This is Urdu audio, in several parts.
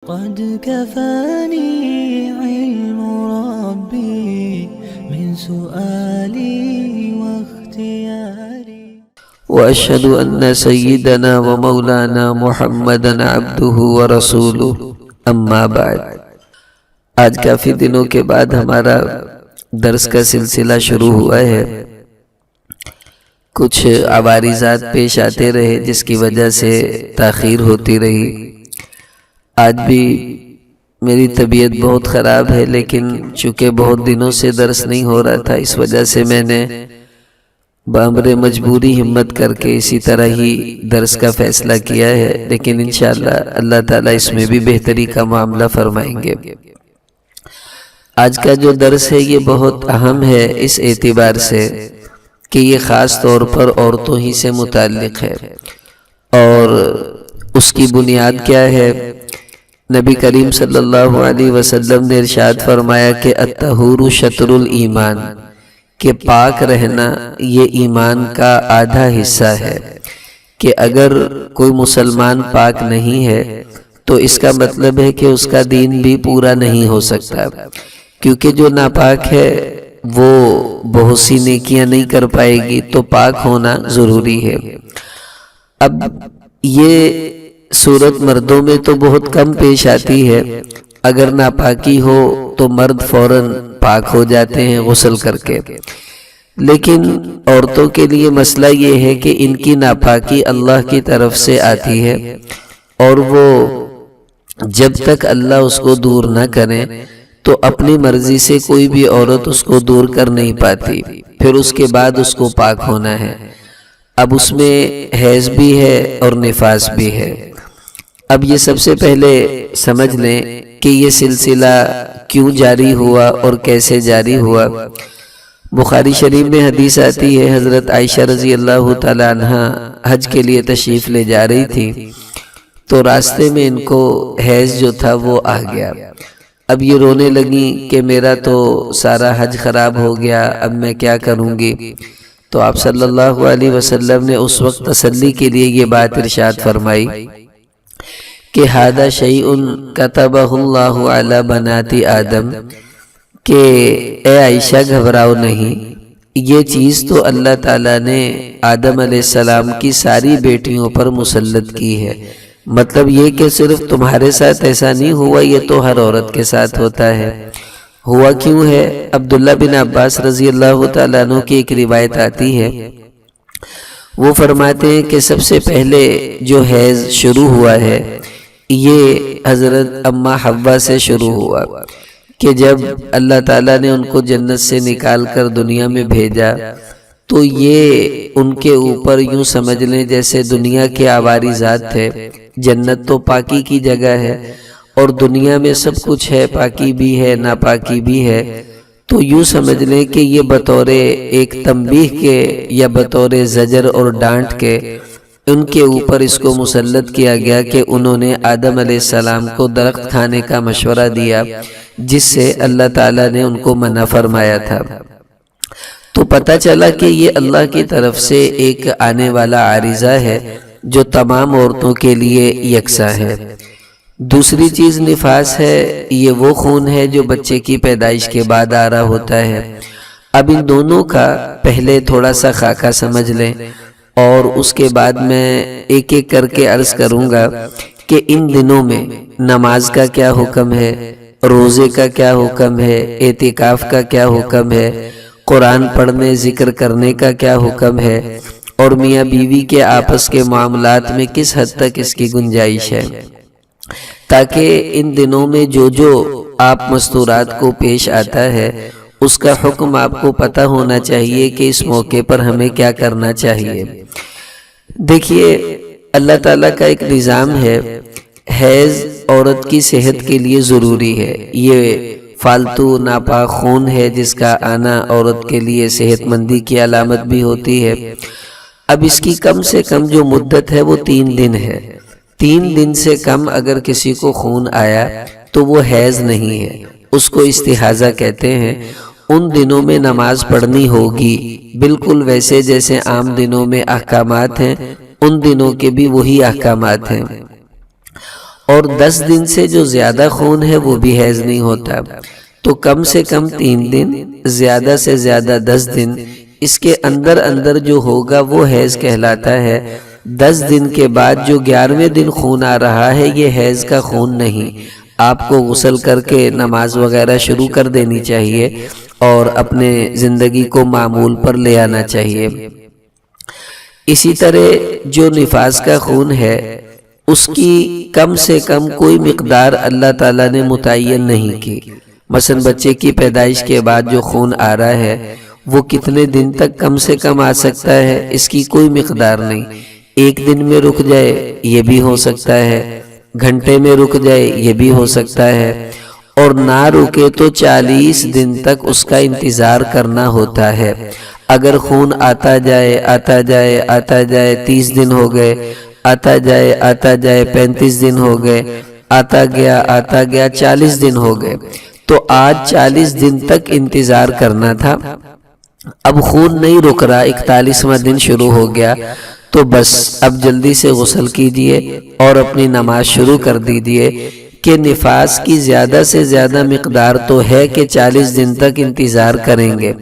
قد كفاني علم ربي من سؤالي واختياري وأشهد أن سيدنا ومولانا محمدا عبده ورسوله اما بعد۔ آج کافی دنوں کے بعد ہمارا درس کا سلسلہ شروع ہوا ہے۔ کچھ عوارضات پیش آتے رہے جس کی وجہ سے تاخیر ہوتی رہی۔ آج بھی میری طبیعت بہت خراب ہے، لیکن چونکہ بہت دنوں سے درس نہیں ہو رہا تھا، اس وجہ سے میں نے بامر مجبوری ہمت کر کے اسی طرح ہی درس کا فیصلہ کیا ہے، لیکن انشاءاللہ اللہ تعالیٰ اس میں بھی بہتری کا معاملہ فرمائیں گے۔ آج کا جو درس ہے یہ بہت اہم ہے اس اعتبار سے کہ یہ خاص طور پر عورتوں ہی سے متعلق ہے، اور اس کی بنیاد کیا ہے؟ نبی کریم صلی اللہ علیہ وسلم نے ارشاد فرمایا کہ الطہور شطر الایمان، کہ پاک رہنا یہ ایمان کا آدھا حصہ ہے، کہ اگر کوئی مسلمان پاک نہیں ہے تو اس کا مطلب ہے کہ اس کا دین بھی پورا نہیں ہو سکتا، کیونکہ جو ناپاک ہے وہ بہت سی نیکیاں نہیں کر پائے گی، تو پاک ہونا ضروری ہے۔ اب یہ صورت مردوں میں تو بہت کم پیش آتی ہے، اگر ناپاکی ہو تو مرد فوراً پاک ہو جاتے ہیں غسل کر کے، لیکن عورتوں کے لیے مسئلہ یہ ہے کہ ان کی ناپاکی اللہ کی طرف سے آتی ہے، اور وہ جب تک اللہ اس کو دور نہ کرے تو اپنی مرضی سے کوئی بھی عورت اس کو دور کر نہیں پاتی، پھر اس کے بعد اس کو پاک ہونا ہے۔ اب اس میں حیض بھی ہے اور نفاس بھی ہے۔ اب یہ سب سے پہلے سمجھ لیں کہ یہ سلسلہ کیوں جاری ہوا اور کیسے جاری ہوا۔ بخاری شریف میں حدیث آتی ہے، حضرت عائشہ رضی اللہ تعالی عنہ حج کے لیے تشریف لے جا رہی تھی، تو راستے میں ان کو حیض جو تھا وہ آ گیا۔ اب یہ رونے لگیں کہ میرا تو سارا حج خراب ہو گیا، اب میں کیا کروں گی؟ تو آپ صلی اللہ علیہ وسلم نے اس وقت تسلی کے لیے یہ بات ارشاد فرمائی کہ ھذا شیء کتبہ اللہ علی بنات آدم، کہ اے عائشہ گھبراؤ نہیں، یہ چیز تو اللہ تعالیٰ نے آدم علیہ السلام کی ساری بیٹیوں پر مسلط کی ہے۔ مطلب یہ کہ صرف تمہارے ساتھ ایسا نہیں ہوا، یہ تو ہر عورت کے ساتھ ہوتا ہے۔ ہوا کیوں ہے؟ عبداللہ بن عباس رضی اللہ تعالیٰ عنہ کی ایک روایت آتی ہے، وہ فرماتے ہیں کہ سب سے پہلے جو حیض شروع ہوا ہے یہ حضرت اماں حوا سے شروع ہوا، کہ جب اللہ تعالیٰ نے ان کو جنت سے نکال کر دنیا میں بھیجا تو یہ ان کے اوپر یوں سمجھ لیں جیسے دنیا کے عوارضات تھے۔ جنت تو پاکی کی جگہ ہے اور دنیا میں سب کچھ ہے، پاکی بھی ہے ناپاکی بھی ہے، تو یوں سمجھ لیں کہ یہ بطور ایک تنبیہ کے یا بطور زجر اور ڈانٹ کے ان کے اوپر اس کو مسلط کیا گیا کہ انہوں نے آدم علیہ السلام کو درخت کھانے کا مشورہ دیا، جس سے اللہ تعالیٰ نے ان کو منع فرمایا تھا۔ تو پتہ چلا کہ یہ اللہ کی طرف سے ایک آنے والا عارضہ ہے جو تمام عورتوں کے لیے یکساں ہے۔ دوسری چیز نفاس ہے، یہ وہ خون ہے جو بچے کی پیدائش کے بعد آ رہا ہوتا ہے۔ اب ان دونوں کا پہلے تھوڑا سا خاکہ سمجھ لیں، اور اس کے بعد میں ایک ایک کر کے عرض کروں گا کہ ان دنوں میں نماز کا کیا حکم ہے، روزے کا کیا حکم ہے، اعتکاف کا کیا حکم ہے، قرآن پڑھنے ذکر کرنے کا کیا حکم ہے، اور میاں بیوی کے آپس کے معاملات میں کس حد تک اس کی گنجائش ہے، تاکہ ان دنوں میں جو آپ مستورات کو پیش آتا ہے اس کا حکم آپ کو پتہ ہونا چاہیے کہ اس موقع پر ہمیں کیا کرنا چاہیے۔ دیکھیے اللہ تعالیٰ کا ایک نظام ہے، حیض عورت کی صحت کے لیے ضروری ہے، یہ فالتو ناپاک خون ہے جس کا آنا عورت کے لیے صحت مندی کی علامت بھی ہوتی ہے۔ اب اس کی کم سے کم جو مدت ہے وہ 3 دن ہے۔ 3 دن سے کم اگر کسی کو خون آیا تو وہ حیض نہیں ہے، اس کو استحاضہ کہتے ہیں۔ ان دنوں میں نماز پڑھنی ہوگی، بالکل ویسے جیسے عام دنوں میں احکامات ہیں، ان دنوں کے بھی وہی احکامات ہیں۔ اور 10 دن سے جو زیادہ خون ہے وہ بھی حیض نہیں ہوتا، تو کم سے کم 3 دن، زیادہ سے زیادہ 10 دن، اس کے اندر جو ہوگا وہ حیض کہلاتا ہے۔ 10 دن کے بعد جو 11ویں دن خون آ رہا ہے یہ حیض کا خون نہیں۔ آپ کو غسل کر کے نماز وغیرہ شروع کر دینی چاہیے اور اپنے زندگی کو معمول پر لے آنا چاہیے۔ اسی طرح جو نفاس کا خون ہے اس کی کم سے کم کوئی مقدار اللہ تعالیٰ نے متعین نہیں کی۔ مثلا بچے کی پیدائش کے بعد جو خون آ رہا ہے وہ کتنے دن تک کم سے کم آ سکتا ہے، اس کی کوئی مقدار نہیں۔ 1 دن میں رک جائے یہ بھی ہو سکتا ہے، گھنٹے میں رک جائے یہ بھی ہو سکتا ہے، اور نہ رکے تو 40 دن تک اس کا انتظار کرنا ہوتا ہے۔ اگر خون آتا جائے 30 دن ہو گئے، آتا جائے 35 دن ہو گئے، آتا گیا 40 دن ہو گئے، تو آج 40 دن تک انتظار کرنا تھا۔ اب خون نہیں رک رہا، 41واں دن شروع ہو گیا، تو بس اب جلدی سے غسل کیجئے اور اپنی نماز شروع کر دیجئے کہ نفاس کی زیادہ سے زیادہ مقدار تو ہے کہ 40 دن تک انتظار کریں گے،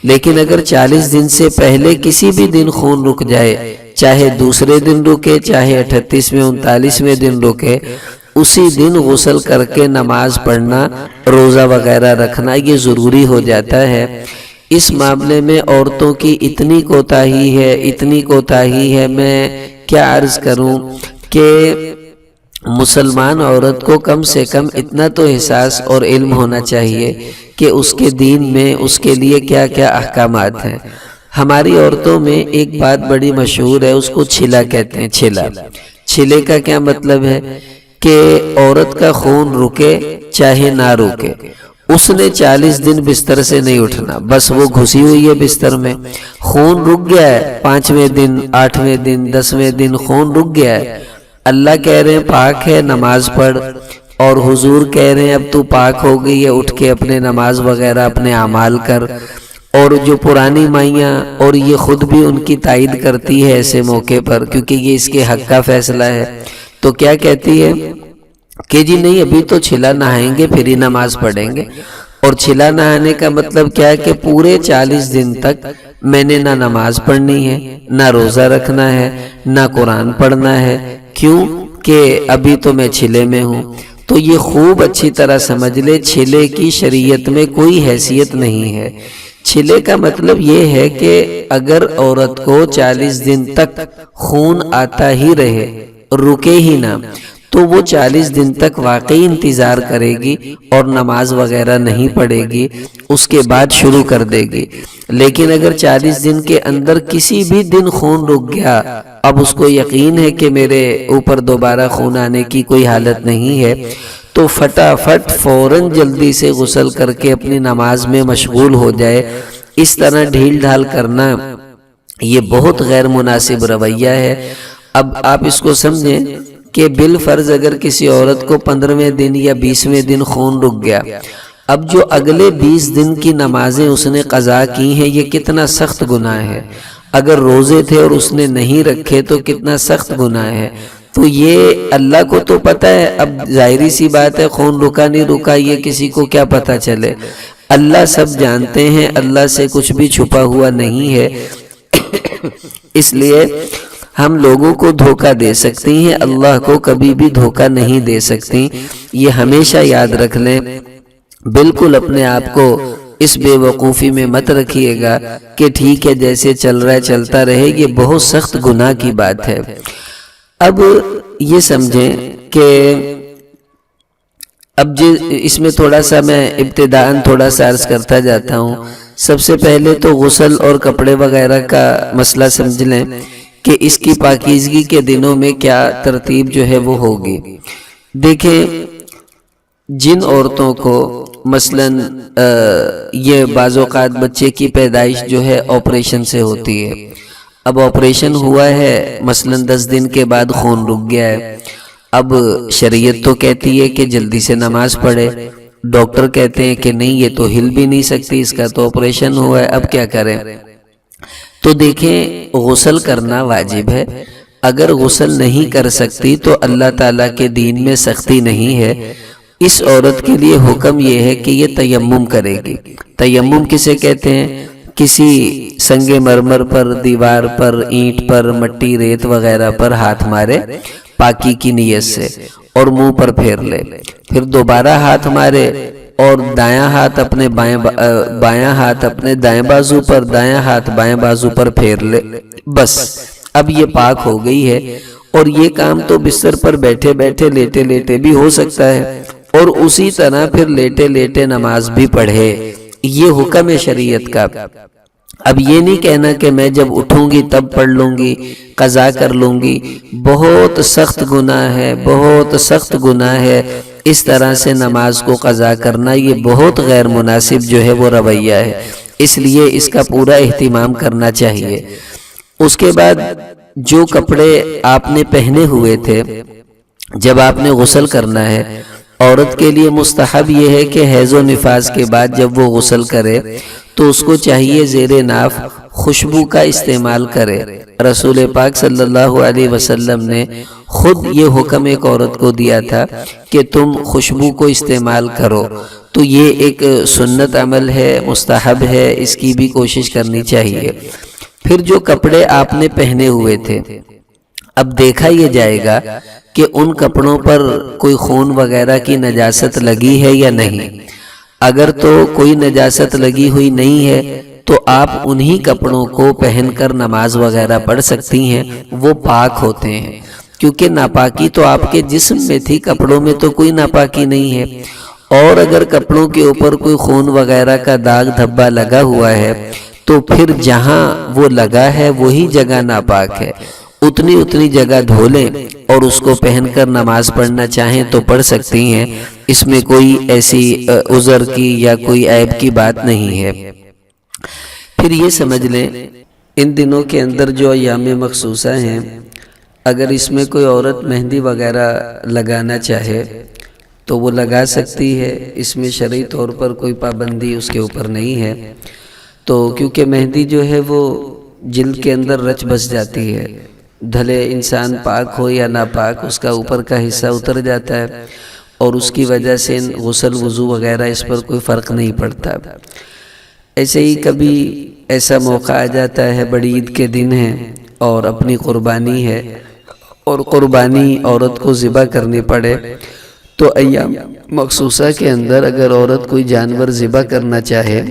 لیکن اگر 40 دن سے پہلے کسی بھی دن خون رک جائے، چاہے دوسرے دن رکے، چاہے 38ویں 39ویں دن رکے، اسی دن غسل کر کے نماز پڑھنا، روزہ وغیرہ رکھنا یہ ضروری ہو جاتا ہے۔ اس معاملے میں عورتوں کی اتنی کوتاہی ہے، میں کیا عرض کروں کہ مسلمان عورت کو کم سے کم اتنا تو احساس اور علم ہونا چاہیے کہ اس کے دین میں اس کے لیے کیا کیا احکامات ہیں۔ ہماری عورتوں میں ایک بات بڑی مشہور ہے، اس کو چھلا کہتے ہیں۔ چھلے کا کیا مطلب ہے کہ عورت کا خون رکے چاہے نہ رکے، اس نے 40 دن بستر سے نہیں اٹھنا، بس وہ گھسی ہوئی ہے بستر میں، خون رک گیا ہے 5ویں دن 8ویں دن 10ویں دن خون رک گیا ہے، اللہ کہہ رہے ہیں پاک ہے نماز پڑھ، اور حضور کہہ رہے ہیں اب تو پاک ہو گئی ہے، اٹھ کے اپنے نماز وغیرہ اپنے اعمال کر۔ اور جو پرانی مائیاں اور یہ خود بھی ان کی تائید کرتی ہے ایسے موقع پر، کیونکہ یہ اس کے حق کا فیصلہ ہے، تو کیا کہتی ہے کہ جی نہیں ابھی تو چھلا نہائیں گے پھر ہی نماز پڑھیں گے۔ اور چھلا نہانے کا مطلب کیا ہے کہ پورے 40 دن تک میں نے نہ نماز پڑھنی ہے، نہ روزہ رکھنا ہے، نہ قرآن پڑھنا ہے۔ کیوں کہ ابھی تو میں چھلے میں ہوں۔ تو یہ خوب اچھی طرح سمجھ لے، چھلے کی شریعت میں کوئی حیثیت نہیں ہے۔ چھلے کا مطلب یہ ہے کہ اگر عورت کو 40 دن تک خون آتا ہی رہے، رکے ہی نہ، تو وہ 40 دن تک واقعی انتظار کرے گی اور نماز وغیرہ نہیں پڑھے گی، اس کے بعد شروع کر دے گی۔ لیکن اگر 40 دن کے اندر کسی بھی دن خون رک گیا، اب اس کو یقین ہے کہ میرے اوپر دوبارہ خون آنے کی کوئی حالت نہیں ہے، تو فٹافٹ فوراً جلدی سے غسل کر کے اپنی نماز میں مشغول ہو جائے۔ اس طرح ڈھیل ڈھال کرنا یہ بہت غیر مناسب رویہ ہے۔ اب آپ اس کو سمجھیں کہ بالفرض اگر کسی عورت کو 15ویں دن یا 20ویں دن خون رک گیا، اب جو اگلے 20 دن کی نمازیں اس نے قضا کی ہیں یہ کتنا سخت گناہ ہے۔ اگر روزے تھے اور اس نے نہیں رکھے تو کتنا سخت گناہ ہے۔ تو یہ اللہ کو تو پتہ ہے، اب ظاہری سی بات ہے خون رکا نہیں رکا یہ کسی کو کیا پتہ چلے، اللہ سب جانتے ہیں، اللہ سے کچھ بھی چھپا ہوا نہیں ہے۔ اس لیے ہم لوگوں کو دھوکہ دے سکتی ہیں، اللہ کو کبھی بھی دھوکہ نہیں دے سکتی، یہ ہمیشہ یاد رکھ لیں۔ بالکل اپنے آپ کو اس بے وقوفی میں مت رکھیے گا کہ ٹھیک ہے جیسے چل رہا ہے چلتا رہے، یہ بہت سخت گناہ کی بات ہے۔ اب یہ سمجھیں کہ اب اس میں تھوڑا سا میں ابتداءً تھوڑا سا عرض کرتا جاتا ہوں۔ سب سے پہلے تو غسل اور کپڑے وغیرہ کا مسئلہ سمجھ لیں کہ اس کی پاکیزگی کے دنوں میں کیا ترتیب جو ہے وہ ہوگی۔ دیکھیں جن عورتوں کو مثلاً یہ بعض اوقات بچے کی پیدائش جو ہے آپریشن سے ہوتی ہے، اب آپریشن ہوا ہے مثلاً 10 دن کے بعد خون رک گیا ہے، اب شریعت تو کہتی ہے کہ جلدی سے نماز پڑھے، ڈاکٹر کہتے ہیں کہ نہیں یہ تو ہل بھی نہیں سکتی، اس کا تو آپریشن ہوا ہے، اب کیا کریں؟ تو دیکھیں غسل کرنا واجب ہے، اگر غسل نہیں کر سکتی تو اللہ تعالیٰ کے دین میں سختی نہیں ہے، اس عورت کے لیے حکم یہ ہے کہ یہ تیمم کرے گی۔ تیمم کسے کہتے ہیں؟ کسی سنگ مرمر پر، دیوار پر، اینٹ پر، مٹی ریت وغیرہ پر ہاتھ مارے پاکی کی نیت سے اور منہ پر پھیر لے، پھر دوبارہ ہاتھ مارے اور دایاں ہاتھ اپنے بایاں ہاتھ اپنے دائیں بازو پر، دایاں ہاتھ بائیں بازو پر پھیر لے، بس اب یہ پاک ہو گئی ہے۔ اور یہ کام تو بستر پر بیٹھے بیٹھے لیٹے لیٹے بھی ہو سکتا ہے، اور اسی طرح پھر لیٹے لیٹے نماز بھی پڑھے، یہ حکم ہے شریعت کا۔ اب یہ نہیں کہنا کہ میں جب اٹھوں گی تب پڑھ لوں گی، قضا کر لوں گی، بہت سخت گناہ ہے، بہت سخت گناہ ہے اس طرح سے نماز کو قضا کرنا، یہ بہت غیر مناسب جو ہے وہ رویہ ہے، اس لیے اس کا پورا اہتمام کرنا چاہیے۔ اس کے بعد جو کپڑے آپ نے پہنے ہوئے تھے جب آپ نے غسل کرنا ہے، عورت کے لیے مستحب یہ ہے کہ حیض و نفاس کے بعد جب وہ غسل کرے تو اس کو چاہیے زیر ناف خوشبو کا استعمال کرے۔ رسول پاک صلی اللہ علیہ وسلم نے خود یہ حکم ایک عورت کو دیا تھا کہ تم خوشبو کو استعمال کرو، تو یہ ایک سنت عمل ہے، مستحب ہے، اس کی بھی کوشش کرنی چاہیے۔ پھر جو کپڑے آپ نے پہنے ہوئے تھے، اب دیکھا یہ جائے گا کہ ان کپڑوں پر کوئی خون وغیرہ کی نجاست لگی ہے یا نہیں۔ اگر تو کوئی نجاست لگی ہوئی نہیں ہے تو آپ انہی کپڑوں کو پہن کر نماز وغیرہ پڑھ سکتی ہیں، وہ پاک ہوتے ہیں، کیونکہ ناپاکی تو آپ کے جسم میں تھی، کپڑوں میں تو کوئی ناپاکی نہیں ہے۔ اور اگر کپڑوں کے اوپر کوئی خون وغیرہ کا داغ دھبا لگا ہوا ہے تو پھر جہاں وہ لگا ہے وہی جگہ ناپاک ہے، اتنی جگہ دھو لیں اور اس کو پہن کر نماز پڑھنا چاہیں تو پڑھ سکتی ہیں، اس میں کوئی ایسی عذر کی یا کوئی عیب کی بات نہیں ہے۔ پھر یہ سمجھ لیں ان دنوں کے اندر جو ایام مخصوصہ ہیں، اگر اس میں کوئی عورت مہندی وغیرہ لگانا چاہے تو وہ لگا سکتی ہے، اس میں شرعی طور پر کوئی پابندی اس کے اوپر نہیں ہے، تو کیونکہ مہندی جو ہے وہ جلد کے اندر رچ بس جاتی ہے، بھلے انسان پاک ہو یا ناپاک، اس کا اوپر کا حصہ اتر جاتا ہے اور اس کی وجہ سے غسل وضو وغیرہ اس پر کوئی فرق نہیں پڑتا۔ ایسے ہی کبھی ایسا موقع آ جاتا ہے، بڑی عید کے دن ہے اور اپنی قربانی ہے اور قربانی عورت کو ذبح کرنی پڑے، تو ایام مخصوصہ کے اندر اگر عورت کوئی جانور ذبح کرنا چاہے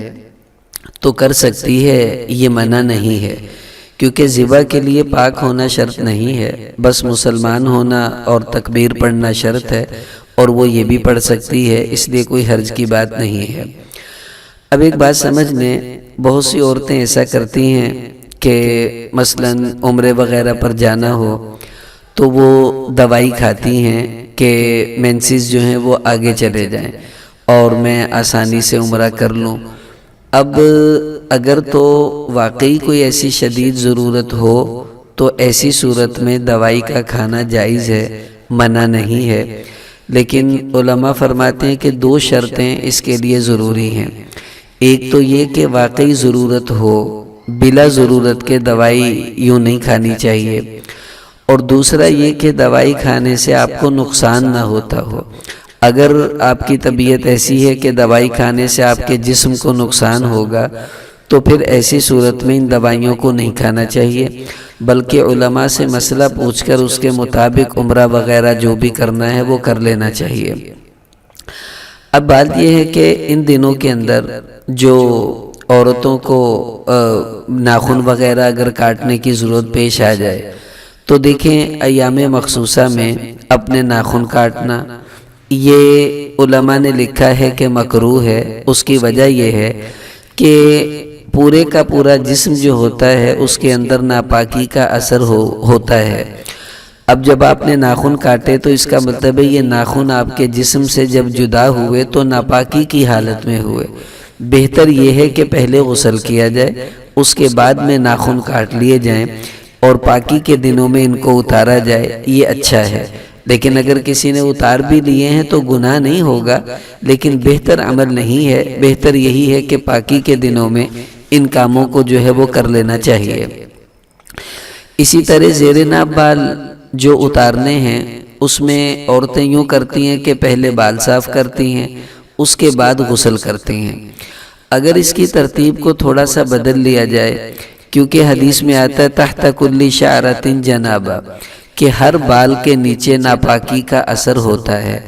تو کر سکتی ہے، یہ منع نہیں ہے، کیونکہ ذبح کے لیے پاک ہونا شرط نہیں ہے، بس مسلمان ہونا اور تکبیر پڑھنا شرط ہے، اور وہ یہ بھی پڑھ سکتی ہے، اس لیے کوئی حرج کی بات نہیں ہے۔ اب ایک بات سمجھ لیں، بہت سی عورتیں ایسا کرتی ہیں کہ مثلاً عمرے وغیرہ پر جانا ہو تو وہ دوائی کھاتی ہیں کہ مینسز جو ہیں وہ آگے چلے جائیں اور میں آسانی سے عمرہ کر لوں۔ اب اگر تو واقعی کوئی ایسی شدید ضرورت ہو تو ایسی صورت میں دوائی کا کھانا جائز ہے، منع نہیں ہے، لیکن علماء فرماتے ہیں کہ دو شرطیں اس کے لیے ضروری ہیں۔ ایک تو یہ کہ واقعی ضرورت ہو، بلا ضرورت کے دوائی یوں نہیں کھانی چاہیے، اور دوسرا یہ کہ دوائی کھانے سے آپ کو نقصان نہ ہوتا ہو۔ اگر آپ کی طبیعت ایسی ہے کہ دوائی کھانے سے آپ کے جسم کو نقصان ہوگا تو پھر ایسی صورت میں ان دوائیوں کو نہیں کھانا چاہیے، بلکہ علماء سے مسئلہ پوچھ کر اس کے مطابق عمرہ وغیرہ جو بھی کرنا ہے وہ کر لینا چاہیے۔ اب بات یہ ہے کہ ان دنوں کے اندر جو عورتوں کو ناخن وغیرہ اگر کاٹنے کی ضرورت پیش آ جائے تو دیکھیں ایام مخصوصہ میں اپنے ناخن کاٹنا یہ علماء نے لکھا ہے کہ مکروہ ہے۔ اس کی وجہ یہ ہے کہ پورے کا پورا جسم جو ہوتا ہے اس کے اندر ناپاکی کا اثر ہوتا ہے۔ اب جب آپ نے ناخن کاٹے تو اس کا مطلب ہے یہ ناخن آپ کے جسم سے جب جدا ہوئے تو ناپاکی کی حالت میں ہوئے۔ بہتر یہ ہے کہ پہلے غسل کیا جائے، اس کے بعد میں ناخن کاٹ لیے جائیں اور پاکی کے دنوں میں ان کو اتارا جائے، یہ اچھا ہے۔ لیکن اگر کسی نے اتار بھی لیے ہیں تو گناہ نہیں ہوگا، لیکن بہتر عمل نہیں ہے، بہتر یہی ہے کہ پاکی کے دنوں میں ان کاموں کو جو ہے وہ کر لینا چاہیے۔ اسی طرح زیر ناف بال جو اتارنے ہیں اس میں عورتیں یوں کرتی ہیں کہ پہلے بال صاف کرتی ہیں، اس کے بعد غسل کرتی ہیں۔ اگر اس کی ترتیب کو تھوڑا سا بدل لیا جائے، کیونکہ حدیث میں آتا ہے تحت کل شعرۃ جنابہ، کہ ہر بال کے نیچے ناپاکی کا اثر ہوتا ہے۔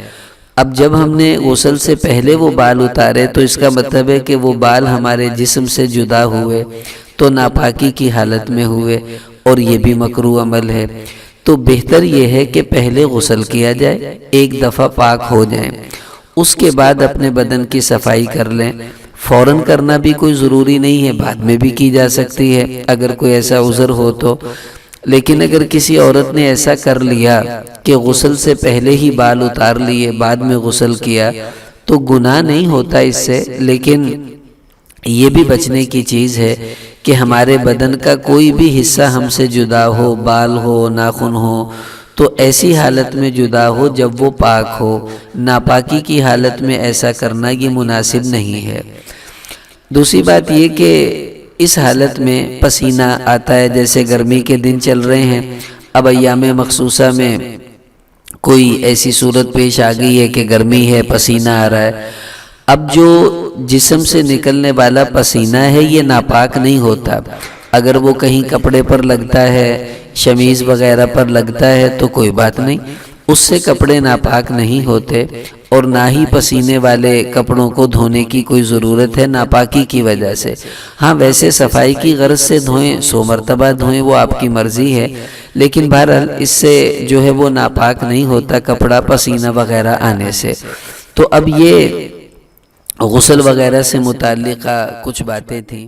اب جب ہم نے غسل سے پہلے وہ بال اتارے تو اس کا مطلب ہے کہ وہ بال ہمارے جسم سے جدا ہوئے تو ناپاکی کی حالت میں ہوئے، اور یہ بھی مکروہ عمل ہے۔ تو بہتر یہ ہے کہ پہلے غسل کیا جائے، ایک دفعہ پاک ہو جائیں، اس کے بعد اپنے بدن کی صفائی کر لیں۔ فوراً کرنا بھی کوئی ضروری نہیں ہے، بعد میں بھی کی جا سکتی ہے اگر کوئی ایسا عذر ہو تو۔ لیکن اگر کسی عورت نے ایسا کر لیا کہ غسل سے پہلے ہی بال اتار لیے بعد میں غسل کیا تو گناہ نہیں ہوتا اس سے، لیکن یہ بھی بچنے کی چیز ہے کہ ہمارے بدن کا کوئی بھی حصہ ہم سے جدا ہو، بال ہو، ناخن ہو، تو ایسی حالت میں جدا ہو جب وہ پاک ہو۔ ناپاکی کی حالت میں ایسا کرنا یہ مناسب نہیں ہے۔ دوسری بات یہ کہ اس حالت میں پسینہ آتا ہے، جیسے گرمی کے دن چل رہے ہیں، اب ایام مخصوصہ میں کوئی ایسی صورت پیش آ گئی ہے کہ گرمی ہے، پسینہ آ رہا ہے۔ اب جو جسم سے نکلنے والا پسینہ ہے یہ ناپاک نہیں ہوتا، اگر وہ کہیں کپڑے پر لگتا ہے، شمیز وغیرہ پر لگتا ہے تو کوئی بات نہیں، اس سے کپڑے ناپاک نہیں ہوتے، اور نہ ہی پسینے والے کپڑوں کو دھونے کی کوئی ضرورت ہے ناپاکی کی وجہ سے۔ ہاں ویسے صفائی کی غرض سے دھوئیں، 100 مرتبہ دھوئیں، وہ آپ کی مرضی ہے، لیکن بہرحال اس سے جو ہے وہ ناپاک نہیں ہوتا کپڑا پسینہ وغیرہ آنے سے۔ تو اب یہ غسل وغیرہ سے متعلقہ کچھ باتیں تھیں۔